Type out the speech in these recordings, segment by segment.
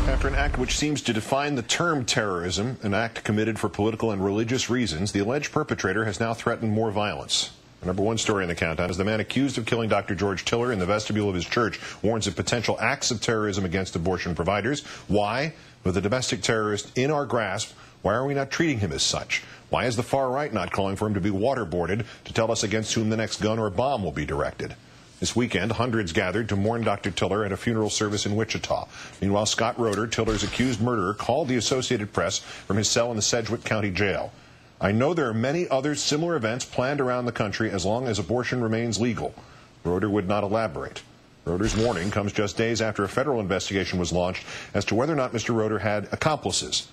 After an act which seems to define the term terrorism, an act committed for political and religious reasons, the alleged perpetrator has now threatened more violence. The number one story in the countdown is the man accused of killing Dr. George Tiller in the vestibule of his church warns of potential acts of terrorism against abortion providers. Why? With a domestic terrorist in our grasp, why are we not treating him as such? Why is the far right not calling for him to be waterboarded to tell us against whom the next gun or bomb will be directed? This weekend, hundreds gathered to mourn Dr. Tiller at a funeral service in Wichita. Meanwhile, Scott Reoder, Tiller's accused murderer, called the Associated Press from his cell in the Sedgwick County Jail. I know there are many other similar events planned around the country as long as abortion remains legal. Reoder would not elaborate. Reoder's warning comes just days after a federal investigation was launched as to whether or not Mr. Reoder had accomplices.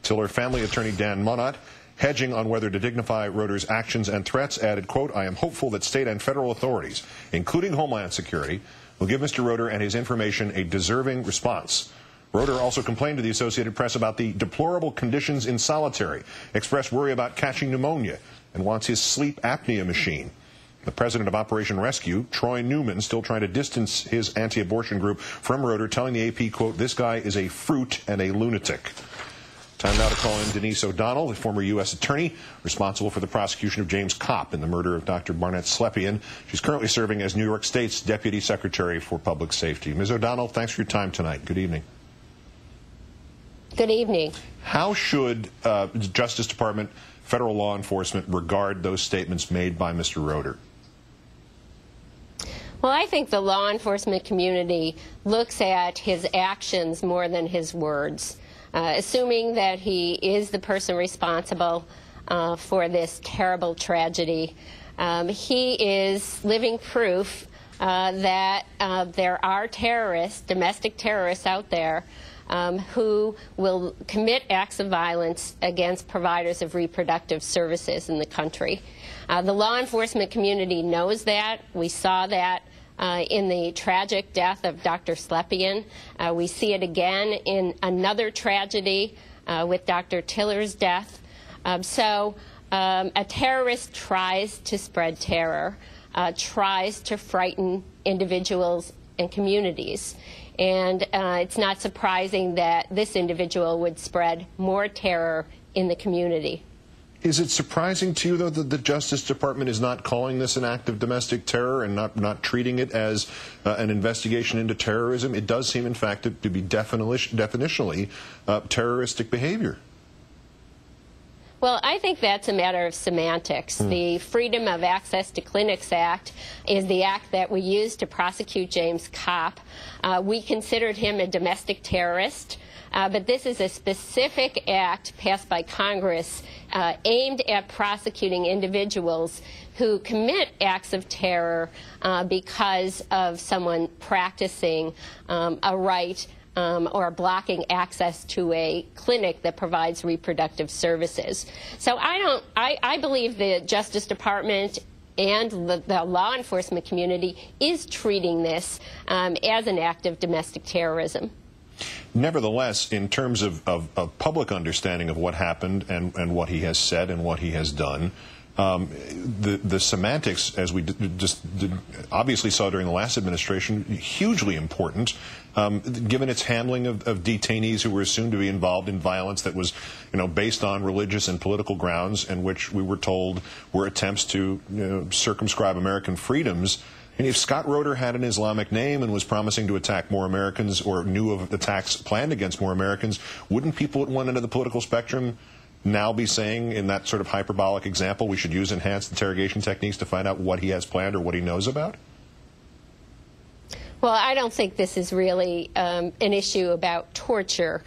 Tiller family attorney Dan Munnott, hedging on whether to dignify Reoder's actions and threats, added, quote, I am hopeful that state and federal authorities, including Homeland Security, will give Mr. Reoder and his information a deserving response. Reoder also complained to the Associated Press about the deplorable conditions in solitary, expressed worry about catching pneumonia, and wants his sleep apnea machine. The president of Operation Rescue, Troy Newman, still trying to distance his anti-abortion group from Reoder, telling the AP, quote, this guy is a fruit and a lunatic. Time now to call in Denise O'Donnell, the former U.S. attorney responsible for the prosecution of James Kopp in the murder of Dr. Barnett Slepian. She's currently serving as New York State's Deputy Secretary for Public Safety. Ms. O'Donnell, thanks for your time tonight. Good evening. Good evening. How should the Justice Department, federal law enforcement regard those statements made by Mr. Reoder? Well, I think the law enforcement community looks at his actions more than his words. Assuming that he is the person responsible for this terrible tragedy, he is living proof that there are terrorists, domestic terrorists out there, who will commit acts of violence against providers of reproductive services in the country. The law enforcement community knows that. We saw that in the tragic death of Dr. Slepian. We see it again in another tragedy with Dr. Tiller's death. So a terrorist tries to spread terror, tries to frighten individuals and communities. And it's not surprising that this individual would spread more terror in the community. Is it surprising to you, though, that the Justice Department is not calling this an act of domestic terror and not treating it as an investigation into terrorism? It does seem, in fact, to be definitionally terroristic behavior. Well, I think that's a matter of semantics. The Freedom of Access to Clinics Act is the act that we used to prosecute James Kopp. We considered him a domestic terrorist. But this is a specific act passed by Congress aimed at prosecuting individuals who commit acts of terror because of someone practicing a right or blocking access to a clinic that provides reproductive services. So I believe the Justice Department and the law enforcement community is treating this as an act of domestic terrorism. Nevertheless, in terms of public understanding of what happened and what he has said and what he has done, the semantics, as we obviously saw during the last administration, hugely important, given its handling of detainees who were assumed to be involved in violence that was, based on religious and political grounds, and which we were told were attempts to circumscribe American freedoms. And if Scott Reoder had an Islamic name and was promising to attack more Americans or knew of attacks planned against more Americans, wouldn't people at one end of the political spectrum now be saying, in that sort of hyperbolic example, we should use enhanced interrogation techniques to find out what he has planned or what he knows about? Well, I don't think this is really an issue about torture.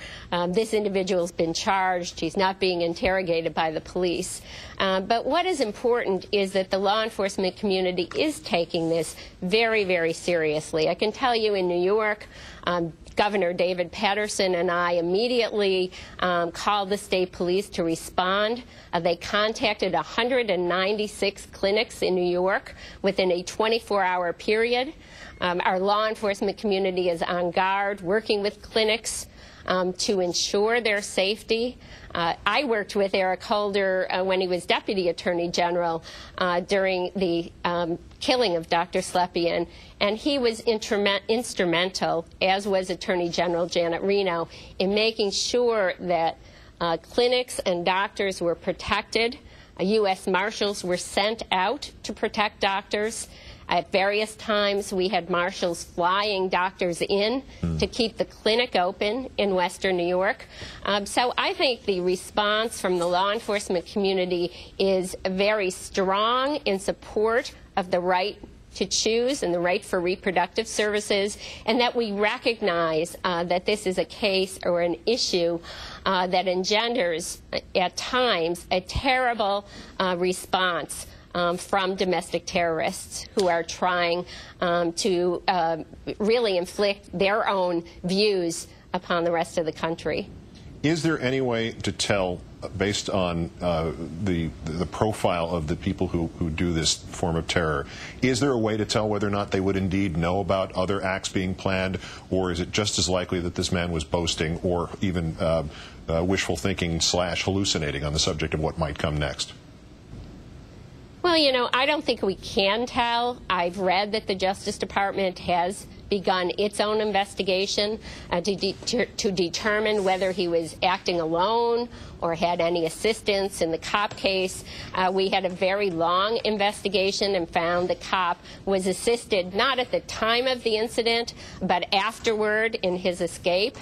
This individual's been charged. He's not being interrogated by the police. But what is important is that the law enforcement community is taking this very, very seriously. I can tell you in New York, Governor David Paterson and I immediately called the state police to respond. They contacted 196 clinics in New York within a 24-hour period. Our law enforcement community is on guard, working with clinics to ensure their safety. I worked with Eric Holder when he was Deputy Attorney General during the killing of Dr. Slepian, and he was instrumental, as was Attorney General Janet Reno, in making sure that clinics and doctors were protected. U.S. Marshals were sent out to protect doctors. At various times, we had marshals flying doctors in to keep the clinic open in Western New York. So I think the response from the law enforcement community is very strong in support of the right to choose and the right for reproductive services, and that we recognize that this is a case or an issue that engenders, at times, a terrible response from domestic terrorists who are trying to really inflict their own views upon the rest of the country. Is there any way to tell, based on the profile of the people who do this form of terror, is there a way to tell whether or not they would indeed know about other acts being planned, or is it just as likely that this man was boasting or even wishful thinking / hallucinating on the subject of what might come next? Well, you know, I don't think we can tell. I've read that the Justice Department has begun its own investigation to determine whether he was acting alone or had any assistance in the cop case. We had a very long investigation and found the cop was assisted not at the time of the incident, but afterward in his escape.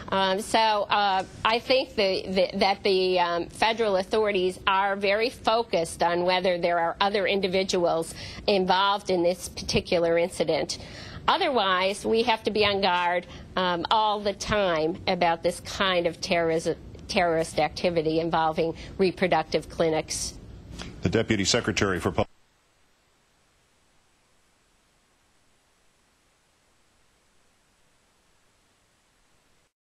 So I think that the federal authorities are very focused on whether there are other individuals involved in this particular incident. Otherwise, we have to be on guard all the time about this kind of terrorist activity involving reproductive clinics. The Deputy Secretary for